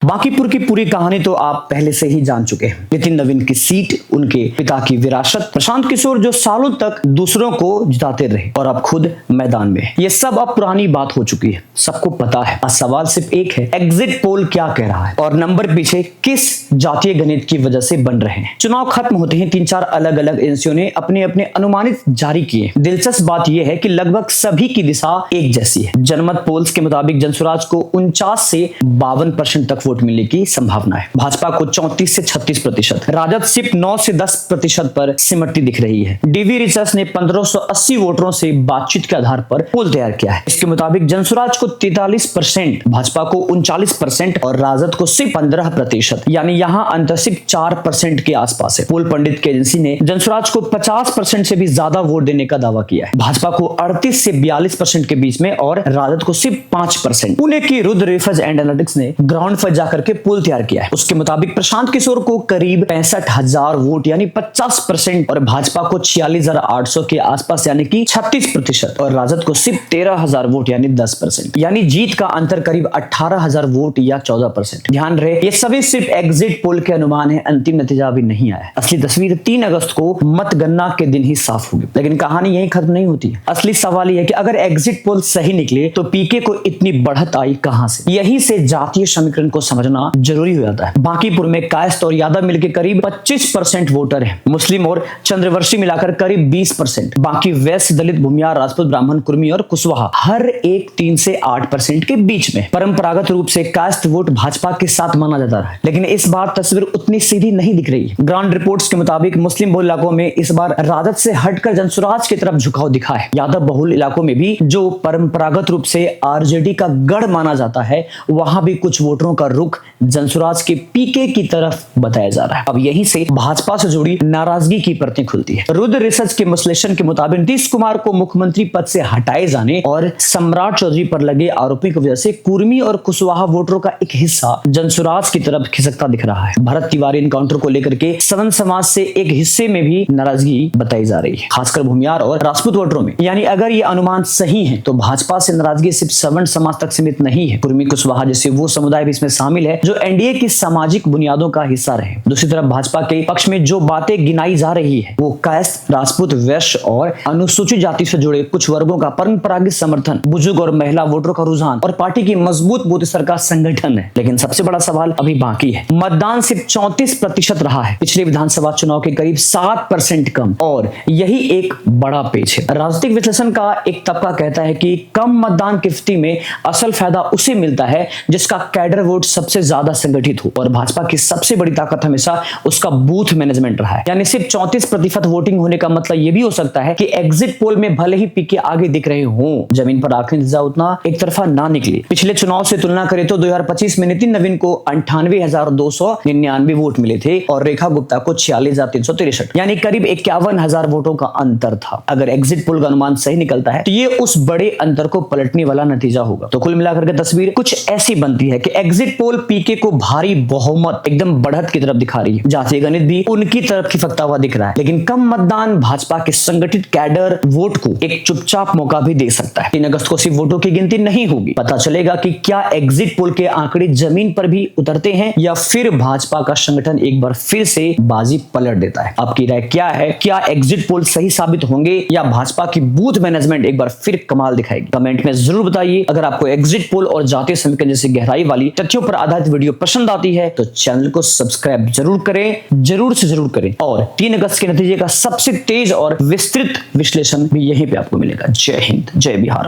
बांकीपुर की पूरी कहानी तो आप पहले से ही जान चुके हैं। नितिन नवीन की सीट, उनके पिता की विरासत, प्रशांत किशोर जो सालों तक दूसरों को जिताते रहे और अब खुद मैदान में। ये सब अब पुरानी बात हो चुकी है, सबको पता है। आज सवाल सिर्फ एक है, एग्जिट पोल क्या कह रहा है और नंबर पीछे किस जातीय गणित की वजह से बन रहे हैं। चुनाव खत्म होते ही 3-4 अलग अलग एजेंसियों ने अपने अपने अनुमानित जारी किए। दिलचस्प बात यह है कि लगभग सभी की दिशा एक जैसी है। जनमत पोल्स के मुताबिक जनसुराज को 49 से 52% तक वोट मिलने की संभावना है। भाजपा को 34 से 36%, राजद सिर्फ 9 से 10% पर सिमटती दिख रही है। डीवी रिसर्च ने 1580 वोटरों से बातचीत के आधार पर पोल तैयार किया है। इसके मुताबिक जनसुराज को 43%, भाजपा को 39% और राजद को सिर्फ 15%, यानी यहाँ अंतर सिर्फ 4% के आसपास है। पोल पंडित की एजेंसी ने जनसुराज को 50% से भी ज्यादा वोट देने का दावा किया है। भाजपा को 38 से 42% के बीच में और राजद को सिर्फ 5%। पुणे की रुद्र रिसर्च एंड एनालिटिक्स ने ग्राउंड पर जाकर के पोल तैयार किया है। उसके मुताबिक प्रशांत किशोर को करीब 65,000 वोट यानी 50% और भाजपा को 46,800 के आसपास यानी कि 36% और राजद को सिर्फ 13,000 वोट यानी 10%, यानी जीत का अंतर करीब 18,000 वोट या 14%। ध्यान रहे ये सभी सिर्फ एग्जिट पोल के अनुमान है, अंतिम नतीजा अभी नहीं आया। असली तस्वीर 3 अगस्त को मतगणना के दिन ही साफ होगी। लेकिन कहानी यही खत्म नहीं होती। असली सवाल यह है कि अगर एग्जिट पोल सही निकले तो पीके को इतनी बढ़त आई कहां से। यही से जातीय समीकरण को समझना जरूरी हो जाता है। बांकीपुर में कायस्थ और यादव मिलकर करीब 25% वोटर हैं। मुस्लिम और चंद्रवंशी मिलाकर करीब 20%। बाकी वैश्य, दलित, भूमियार, राजपूत, ब्राह्मण, कुर्मी और कुशवाहा हर एक 3 से 8% के बीच में। परंपरागत रूप से कायस्थ वोट भाजपा के साथ माना जाता है, लेकिन इस बार तस्वीर उतनी सीधी नहीं दिख रही। ग्राउंड रिपोर्ट्स के मुताबिक मुस्लिम बहुल इलाकों में इस बार राजद से हटकर जनसुराज की तरफ झुकाव दिखा है। यादव बहुल इलाकों में भी जो परंपरागत रूप से आरजेडी का गढ़ माना जाता है, वहां भी कुछ वोटरों का रुख जनसुराज के पीके की तरफ बताया जा रहा है। अब यहीं से भाजपा से जुड़ी नाराजगी की परतें खुलती है। रुद्र रिसर्च के विश्लेषण के मुताबिक नीतीश कुमार को मुख्यमंत्री पद से हटाए जाने और सम्राट चौधरी पर लगे आरोपों की वजह से कुर्मी और कुशवाहा वोटरों का एक हिस्सा जनसुराज की तरफ खिसकता दिख रहा है। भरत तिवारी एनकाउंटर को लेकर के सवर्ण समाज से एक हिस्से में भी नाराजगी बताई जा रही है, खासकर भूमियार और राजपूत वोटरों में। यानी अगर ये अनुमान सही है तो भाजपा से नाराजगी सिर्फ सवर्ण समाज तक सीमित नहीं है। कुर्मी कुशवाहा जैसे वो समुदाय भी इसमें शामिल है जो एनडीए की सामाजिक बुनियादों का हिस्सा रहे। दूसरी तरफ भाजपा के पक्ष में जो बातें गिनाई जा रही है वो कायस्थ, राजपूत, वैश्य और अनुसूचित जाति से जुड़े कुछ वर्गों का परंपरागत समर्थन, बुजुर्ग और महिला वोटरों का रुझान और पार्टी की मजबूत बूथ स्तर का संगठन है। लेकिन सबसे बड़ा सवाल अभी बाकी है। मतदान सिर्फ 34% रहा है, पिछले विधानसभा चुनाव के करीब 7% कम, और यही एक बड़ा पेच है। राजनीतिक विश्लेषण का एक तबका कहता है कि कम मतदान की स्थिति में असल फायदा उसे मिलता है जिसका कैडर वोट सबसे ज्यादा संगठित हो, और भाजपा की सबसे बड़ी ताकत हमेशा उसका बूथ मैनेजमेंट रहा है। यानी सिर्फ 34% वोटिंग होने का मतलब यह भी हो सकता है कि एग्जिट पोल में भले ही पीके आगे दिख रहे हों, जमीन पर आखिरी नतीजा उतना एक तरफा ना निकले। पिछले चुनाव से तुलना करें तो 2025 में नितिन नवीन को 98,299 वोट मिले थे और रेखा गुप्ता को 46,363, यानी करीब 51,000 वोटों का अंतर था। अगर एग्जिट पोल का अनुमान सही निकलता है तो ये उस बड़े अंतर को पलटने वाला नतीजा होगा। तो कुल मिलाकर के तस्वीर कुछ ऐसी बनती है कि एग्जिट पोल पीके को भारी बहुमत, एकदम बढ़त की तरफ दिखा रही है। जातीय गणित भी उनकी तरफ खिसकता हुआ दिख रहा है, लेकिन कम मतदान भाजपा के संगठित कैडर वोट को एक चुपचाप मौका भी दे सकता है। 3 अगस्त को सिर्फ वोटों की गिनती नहीं होगी, पता चलेगा कि क्या एग्जिट पोल के आंकड़े जमीन पर भी उतरते हैं या फिर भाजपा का संगठन एक बार फिर से बाजी पलट देता है। आपकी राय क्या है? क्या एग्जिट पोल सही साबित होंगे या भाजपा की बूथ मैनेजमेंट एक बार फिर कमाल दिखाएगी? कमेंट में जरूर बताइए। अगर आपको एग्जिट पोल और जातीय समीकरण जैसी गहराई वाली तथ्यों पर आधारित वीडियो पसंद आती है तो चैनल को सब्सक्राइब जरूर करें, जरूर से जरूर करें। और 3 अगस्त के नतीजे का सबसे तेज और विस्तृत विश्लेषण भी यहीं पे आपको मिलेगा। जय हिंद, जय बिहार।